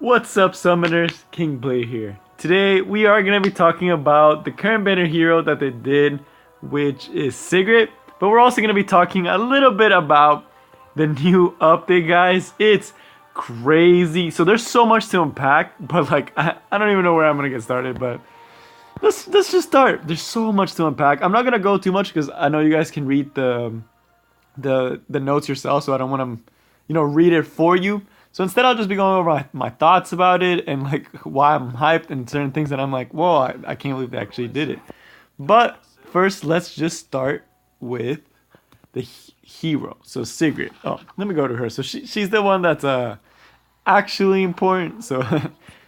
What's up, summoners? King Blade here. Today we are going to be talking about the current banner hero that they did, which is Sigret. But we're also going to be talking a little bit about the new update, guys. It's crazy. So there's so much to unpack, but I don't even know where I'm going to get started, but let's just start. There's so much to unpack. I'm not going to go too much because I know you guys can read the notes yourself, so I don't want to, read it for you. So instead, I'll just be going over my thoughts about it and why I'm hyped and certain things that I'm like, whoa, I can't believe they actually did it. But first, let's just start with the hero. So Sigret. Oh, let me go to her. So she's the one that's actually important. So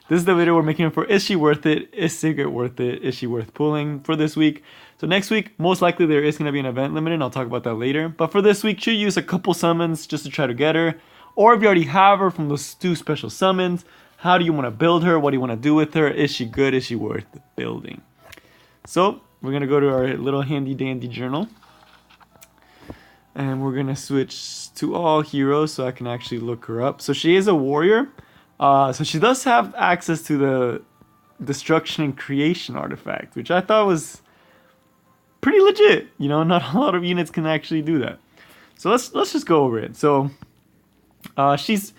this is the video we're making for. Is she worth it? Is Sigret worth it? Is she worth pulling for this week? So next week, most likely there is going to be an event limit, and I'll talk about that later. But for this week, should use a couple summons just to try to get her. Or if you already have her from those 2 special summons, how do you want to build her? What do you want to do with her? Is she good? Is she worth building? So we're going to go to our little handy dandy journal. And we're going to switch to all heroes so I can actually look her up. So she is a warrior. So she does have access to the destruction and creation artifact, which I thought was pretty legit. Not a lot of units can actually do that. So let's just go over it. So she's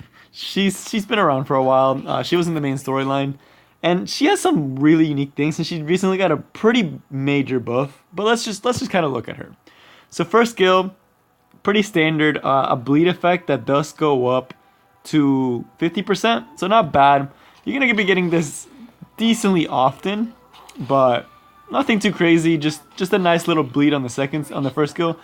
been around for a while. She was in the main storyline, and she has some really unique things, and she recently got a pretty major buff. But let's just kind of look at her. So first skill, pretty standard, a bleed effect that does go up to 50%. So not bad. You're gonna be getting this decently often, but nothing too crazy. Just a nice little bleed on the first skill.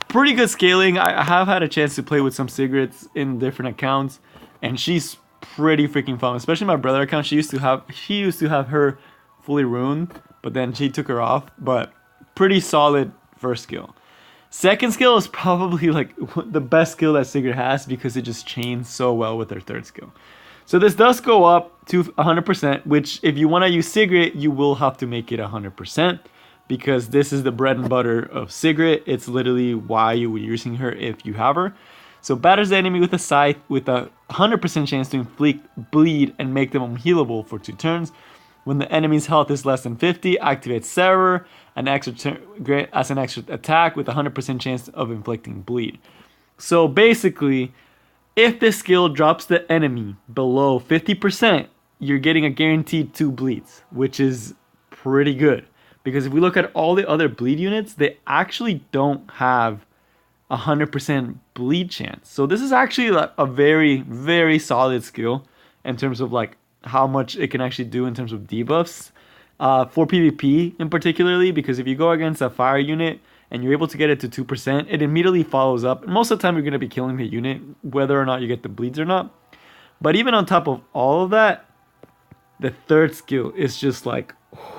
Pretty good scaling. I have had a chance to play with some Sigrets in different accounts, and she's pretty freaking fun. Especially my brother account. She used to have her fully ruined, but then she took her off. But pretty solid first skill. Second skill is probably the best skill that Sigret has because it just chains so well with her third skill. So this does go up to 100%, which if you want to use Sigret, you will have to make it 100%. Because this is the bread and butter of Sigret. It's literally why you were using her if you have her. So batters the enemy with a scythe with a 100% chance to inflict bleed and make them unhealable for 2 turns. When the enemy's health is less than 50, activate Server as an extra attack with a 100% chance of inflicting bleed. So basically, if this skill drops the enemy below 50%, you're getting a guaranteed 2 bleeds, which is pretty good. Because if we look at all the other bleed units, they actually don't have 100% bleed chance. So this is actually a very, very solid skill in terms of how much it can actually do in terms of debuffs. For PvP in particularly, because if you go against a fire unit and you're able to get it to 2%, it immediately follows up. And most of the time you're going to be killing the unit, whether or not you get the bleeds or not. But even on top of all of that, the third skill is just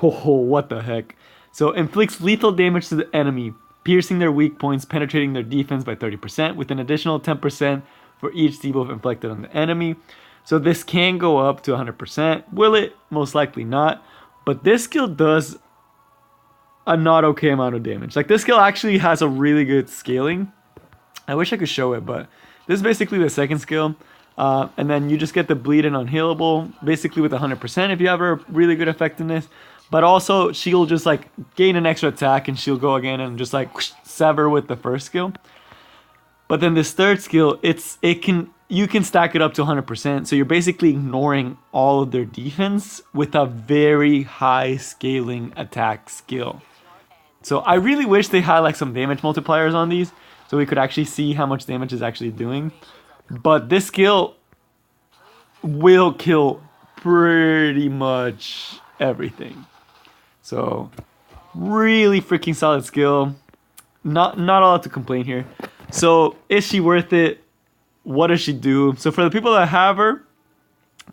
oh, what the heck. So inflicts lethal damage to the enemy, piercing their weak points, penetrating their defense by 30%, with an additional 10% for each debuff inflicted on the enemy. So this can go up to 100%. Will it? Most likely not. But this skill does a not okay amount of damage. This skill actually has a really good scaling. I wish I could show it, but this is basically the second skill. And then you just get the bleed and unhealable, basically with 100% if you have a really good effectiveness. But also, she'll just gain an extra attack, and she'll go again and just whoosh, sever with the first skill. But then this third skill, you can stack it up to 100%. So you're basically ignoring all of their defense with a very high scaling attack skill. So I really wish they had some damage multipliers on these, so we could actually see how much damage it's actually doing. But this skill will kill pretty much everything. So really freaking solid skill. Not a lot to complain here. So is she worth it? What does she do? So for the people that have her,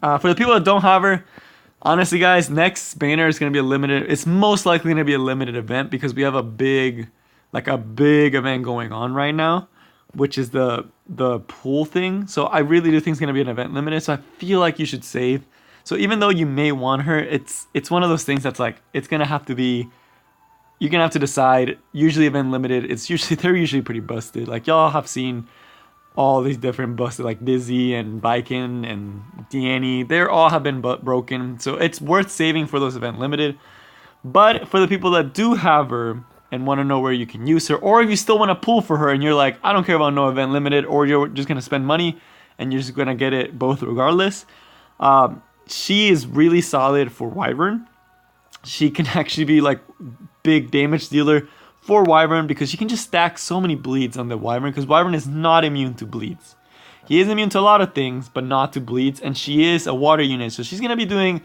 for the people that don't have her, honestly guys, next banner is going to be a limited. It's most likely going to be a limited event because we have a big event going on right now, which is the pool thing. So I really do think it's going to be an event limited. So I feel like you should save. So even though you may want her, it's one of those things that's it's gonna have to be. You're gonna have to decide. Usually event limited. They're usually pretty busted. Y'all have seen all these different busts like Dizzy and Biken and Danny. They all have been broken, so it's worth saving for those event limited. But for the people that do have her and want to know where you can use her, or if you still want to pull for her and you're like, I don't care about no event limited, or you're just gonna spend money and you're just gonna get it both regardless. She is really solid for Wyvern. She can actually be like big damage dealer for Wyvern because she can just stack so many bleeds on the Wyvern, because Wyvern is not immune to bleeds. He is immune to a lot of things, but not to bleeds, and she is a water unit, so she's gonna be doing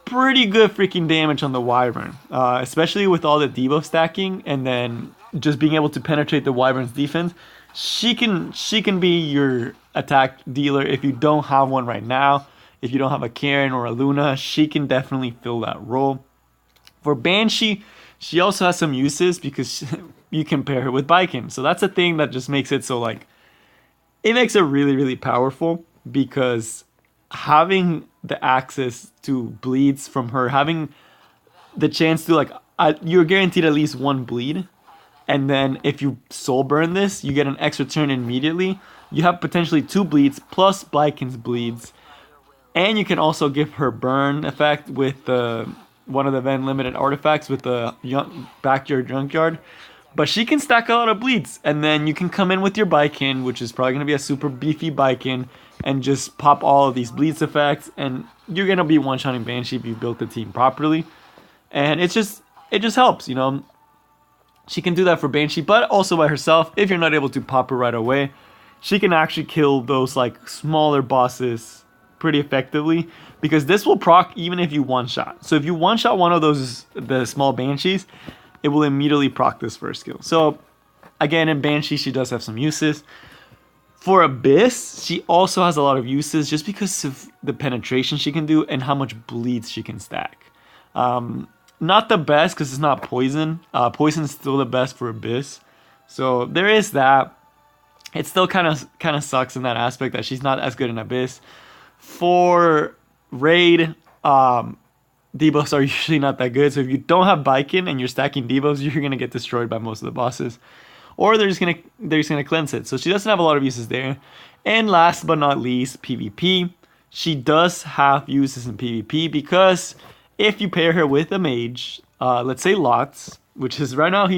pretty good freaking damage on the Wyvern, especially with all the debuff stacking and then just being able to penetrate the Wyvern's defense. She can be your attack dealer if you don't have one right now. If you don't have a Karen or a Luna, she can definitely fill that role. For Banshee, she also has some uses because you can pair her with Biken. So that's a thing that just makes it so like, it makes it really, really powerful, because having the access to bleeds from her, having the chance to like, you're guaranteed at least one bleed. And then if you soul burn this, you get an extra turn immediately. You have potentially 2 bleeds plus Biken's bleeds. And you can also give her burn effect with one of the event limited artifacts with the backyard junkyard. But she can stack a lot of bleeds, and then you can come in with your Biken, which is probably going to be a super beefy Biken, and just pop all of these bleeds effects, and you're going to be one-shotting Banshee if you built the team properly. And it just helps, you know. She can do that for Banshee, but also by herself. If you're not able to pop her right away, she can actually kill those like smaller bosses pretty effectively, because this will proc even if you one-shot. So if you one-shot one of those, the small Banshees, it will immediately proc this first skill. So again, in Banshee, she does have some uses. For Abyss, she also has a lot of uses just because of the penetration she can do and how much bleeds she can stack. Not the best because it's not poison. Poison is still the best for Abyss. So there is that. It still kind of sucks in that aspect that she's not as good in Abyss. For Raid, debuffs are usually not that good. So if you don't have Biken and you're stacking debuffs, you're gonna get destroyed by most of the bosses, or they're just gonna cleanse it. So she doesn't have a lot of uses there. And last but not least, PvP. She does have uses in PvP because if you pair her with a mage, let's say Lots, which is right now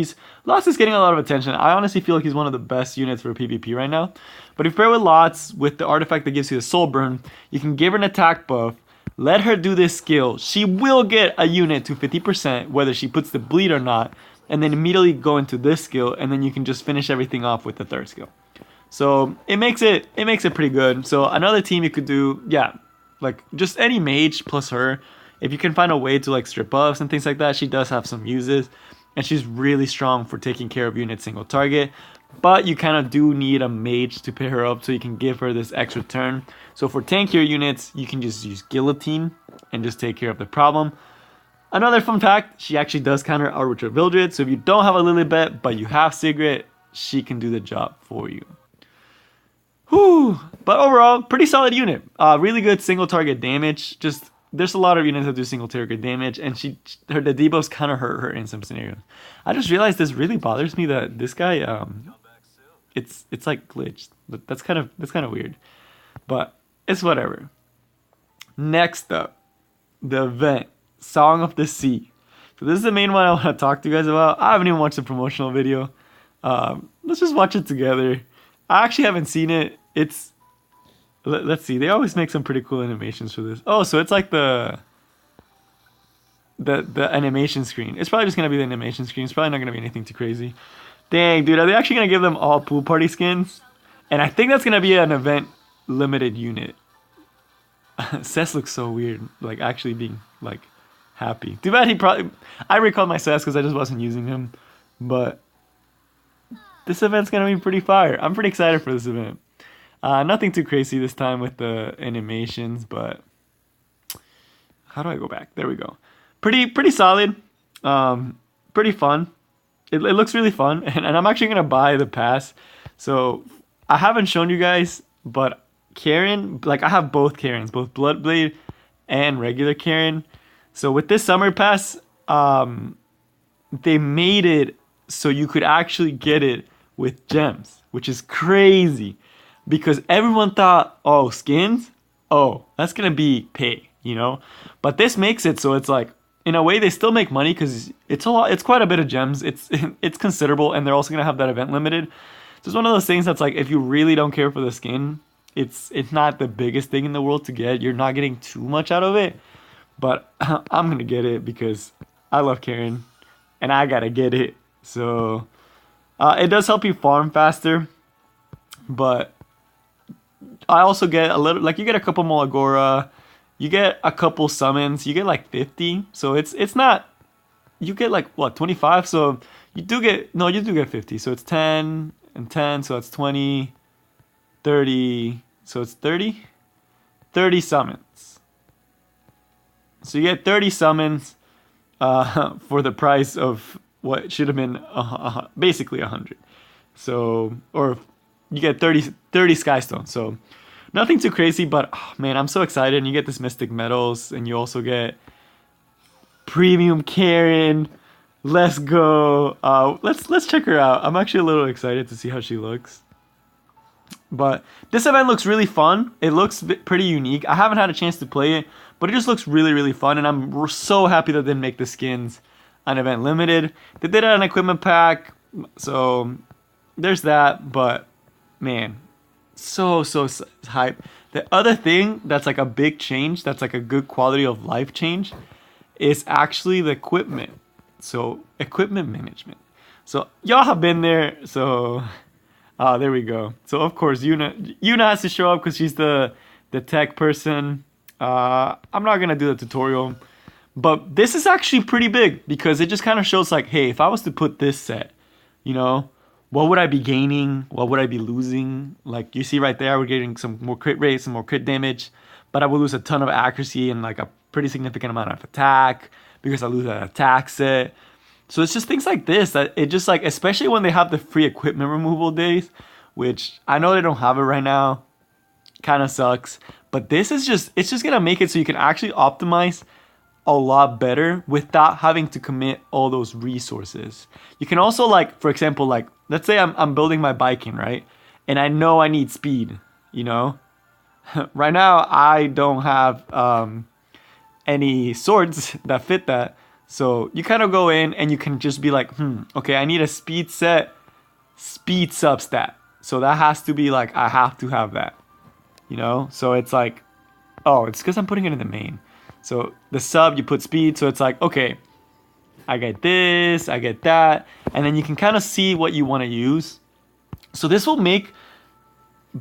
Lots is getting a lot of attention. I honestly feel like he's one of the best units for PvP right now. But if you pair with Lots with the artifact that gives you the soul burn, you can give her an attack buff. Let her do this skill. She will get a unit to 50%, whether she puts the bleed or not, and then immediately go into this skill, and then you can just finish everything off with the third skill. So it makes it pretty good. So another team you could do, yeah, like just any mage plus her. If you can find a way to like strip buffs and things like that, she does have some uses, and she's really strong for taking care of units single target. But you kind of do need a mage to pair her up so you can give her this extra turn. So for tankier units, you can just use Guillotine and just take care of the problem. Another fun fact, she actually does counter Arbiter Vildred. So if you don't have a Lilibet, but you have Sigret, she can do the job for you. Whew. But overall, pretty solid unit. Really good single target damage. Just there's a lot of units that do single target damage, and the debuffs kind of hurt her in some scenarios. I just realized this really bothers me that this guy, it's like glitched. But that's kind of weird. But it's whatever. Next up, the event, Song of the Sea. So this is the main one I want to talk to you guys about. I haven't even watched the promotional video. Let's just watch it together. I actually haven't seen it. Let's see. They always make some pretty cool animations for this. Oh, so it's like the animation screen. It's probably just gonna be the animation screen. It's probably not gonna be anything too crazy. Dang, dude, are they actually gonna give them all pool party skins? And I think that's gonna be an event limited unit. Cess looks so weird, like actually being like happy. Too bad I recalled my Cess because I just wasn't using him. But this event's gonna be pretty fire. I'm pretty excited for this event. Nothing too crazy this time with the animations, but how do I go back? There we go. Pretty solid. Pretty fun. It looks really fun, and I'm actually gonna buy the pass. So I haven't shown you guys, but Karen, like I have both Karens, both Bloodblade and regular Karen. So with this summer pass, they made it so you could actually get it with gems, which is crazy. because everyone thought, oh, skins, oh, that's gonna be pay, you know. But this makes it so it's like, in a way, they still make money because it's a lot. It's quite a bit of gems. It's it's considerable, and they're also gonna have that event limited. So it's one of those things that's like, if you really don't care for the skin, it's not the biggest thing in the world to get. You're not getting too much out of it, but I'm gonna get it because I love Karen, and I gotta get it. So it does help you farm faster, but I also get a little, like, you get a couple more Agora, you get a couple summons, you get like 50. So it's not, you get like what, 25. So you do get, no, you do get 50. So it's 10 and 10, so that's 20, 30, so it's 30 summons. So you get 30 summons for the price of what should have been basically 100. So, or you get 30 Skystones. So nothing too crazy, but oh, man, I'm so excited. And you get this Mystic Metals, and you also get Premium Karen. Let's go. Let's check her out. I'm actually a little excited to see how she looks. But this event looks really fun. It looks pretty unique. I haven't had a chance to play it, but it just looks really, really fun. And I'm so happy that they make the skins an event limited. They did an equipment pack, so there's that. But man, so hype. The other thing that's like a big change, that's like a good quality of life change, is actually the equipment. So equipment management. So y'all have been there. So there we go. So of course Yuna has to show up because she's the tech person. I'm not gonna do the tutorial, but this is actually pretty big because it just kind of shows like, hey, if I was to put this set, you know, what would I be gaining? What would I be losing? Like you see right there, we're getting some more crit rate, some more crit damage, but I would lose a ton of accuracy and like a pretty significant amount of attack because I lose that attack set. So it's just things like this that it just like, especially when they have the free equipment removal days, which I know they don't have it right now, kind of sucks. But this is just, it's just gonna make it so you can actually optimize a lot better without having to commit all those resources. You can also, like, for example, like, let's say I'm building my biking, right? And I know I need speed, you know? Right now, I don't have any swords that fit that. So you kind of go in and you can just be like, okay, I need a speed set, speed substat. So that has to be like, I have to have that, you know? So it's like, oh, it's because I'm putting it in the main. So the sub, you put speed. So it's like, okay, I get this, I get that. And then you can kind of see what you want to use. So this will make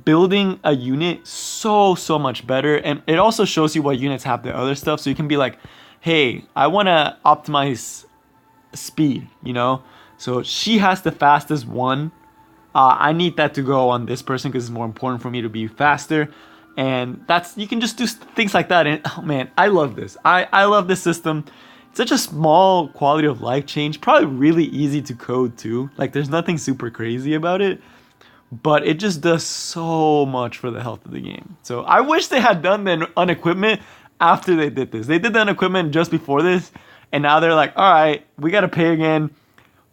building a unit so much better. And it also shows you what units have the other stuff. So you can be like, hey, I want to optimize speed, you know? So she has the fastest one. I need that to go on this person because it's more important for me to be faster. And that's, you can just do things like that. And oh man, I love this. I love this system. It's such a small quality of life change. Probably really easy to code too. Like there's nothing super crazy about it. But it just does so much for the health of the game. So I wish they had done the unequipment after they did this. They did the unequipment just before this. And now they're like, all right, we got to pay again.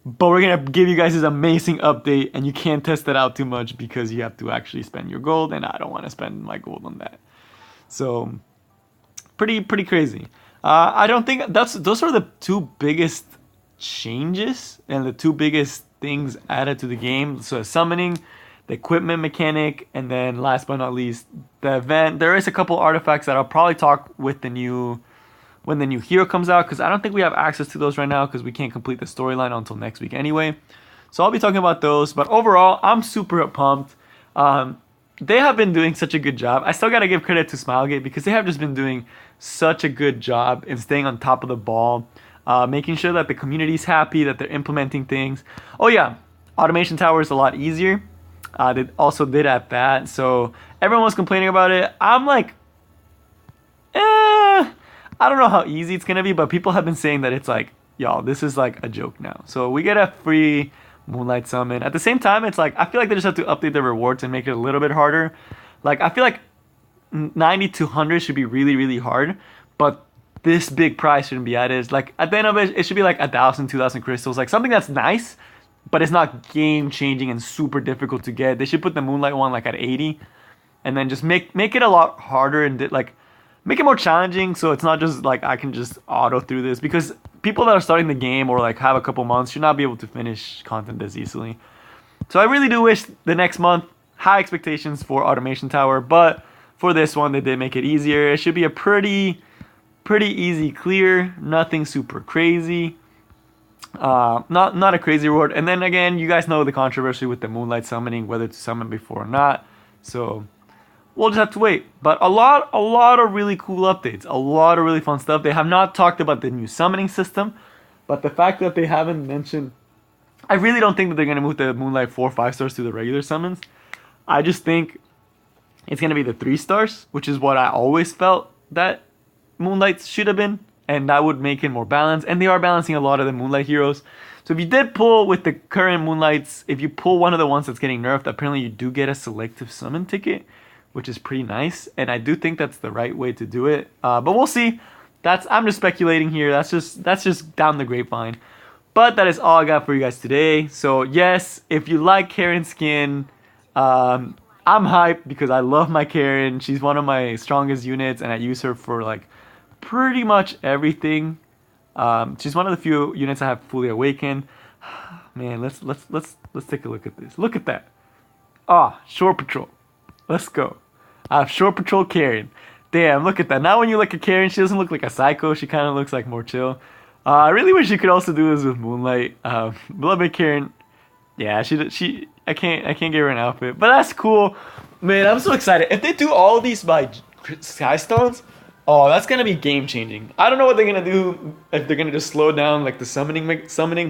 But we're going to give you guys this amazing update. And you can't test it out too much because you have to actually spend your gold. And I don't want to spend my gold on that. So pretty crazy. I don't think those are the two biggest changes. And the two biggest things added to the game. So summoning, the equipment mechanic, and then last but not least, the event. There is a couple artifacts that I'll probably talk with when the new hero comes out, because I don't think we have access to those right now because we can't complete the storyline until next week anyway. So I'll be talking about those. But overall, I'm super pumped. They have been doing such a good job. I still got to give credit to Smilegate because they have just been doing such a good job in staying on top of the ball, making sure that the community's happy, that they're implementing things. Oh yeah, Automation Tower is a lot easier. They also did at that. So everyone was complaining about it. I'm like, I don't know how easy it's going to be, but people have been saying that it's like, y'all, this is like a joke now. So we get a free Moonlight Summon. At the same time, it's like, I feel like they just have to update the rewards and make it a little bit harder. Like, I feel like 90 to 100 should be really hard, but this big price shouldn't be added. Like, at the end of it, it should be like 1,000, 2,000 crystals. Like, something that's nice, but it's not game changing and super difficult to get. They should put the Moonlight one like at 80, and then just make it a lot harder and like make it more challenging. So it's not just like I can just auto through this, because people that are starting the game or like have a couple months should not be able to finish content this easily. So I really do wish the next month, high expectations for Automation Tower, but for this one they did make it easier. It should be a pretty easy clear, nothing super crazy. Not a crazy reward. And then again, you guys know the controversy with the Moonlight summoning, whether to summon before or not. So we'll just have to wait. But a lot of really cool updates, a lot of really fun stuff. They have not talked about the new summoning system, but the fact that they haven't mentioned, I really don't think that they're gonna move the Moonlight 4 5 stars to the regular summons. I just think it's gonna be the 3 stars, which is what I always felt that Moonlight should have been, and that would make it more balanced. And they are balancing a lot of the Moonlight heroes. So if you did pull with the current Moonlights, if you pull one of the ones that's getting nerfed, apparently you do get a selective summon ticket, which is pretty nice. And I do think that's the right way to do it. But we'll see. I'm just speculating here. That's just down the grapevine. But that is all I got for you guys today. So yes, if you like Karen's skin, I'm hyped because I love my Karen. She's one of my strongest units, and I use her for like pretty much everything. She's one of the few units I have fully awakened. Man, let's take a look at this. Look at that. Shore Patrol. Let's go. I have Shore Patrol Karen. Damn, look at that. Now when you look at Karen, she doesn't look like a psycho. She kind of looks like more chill. I really wish you could also do this with Moonlight. Beloved Karen. Yeah, I can't give her an outfit, but that's cool. Man, I'm so excited. If they do all of these by Sky Stones, oh, that's gonna be game changing. I don't know what they're gonna do, if they're gonna just slow down like the summoning,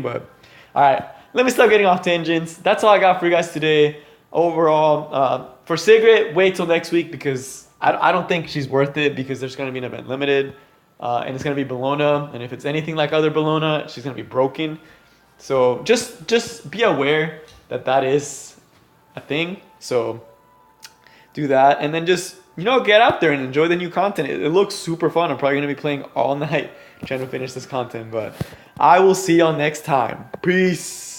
but all right, let me stop getting off tangents. That's all I got for you guys today. Overall, for Sigret, wait till next week, because I don't think she's worth it, because there's gonna be an event limited, and it's gonna be Bologna, and if it's anything like other Bologna, she's gonna be broken. So just be aware that is a thing. So do that, and then just, get out there and enjoy the new content. It looks super fun. I'm probably going to be playing all night trying to finish this content, but I will see y'all next time. Peace.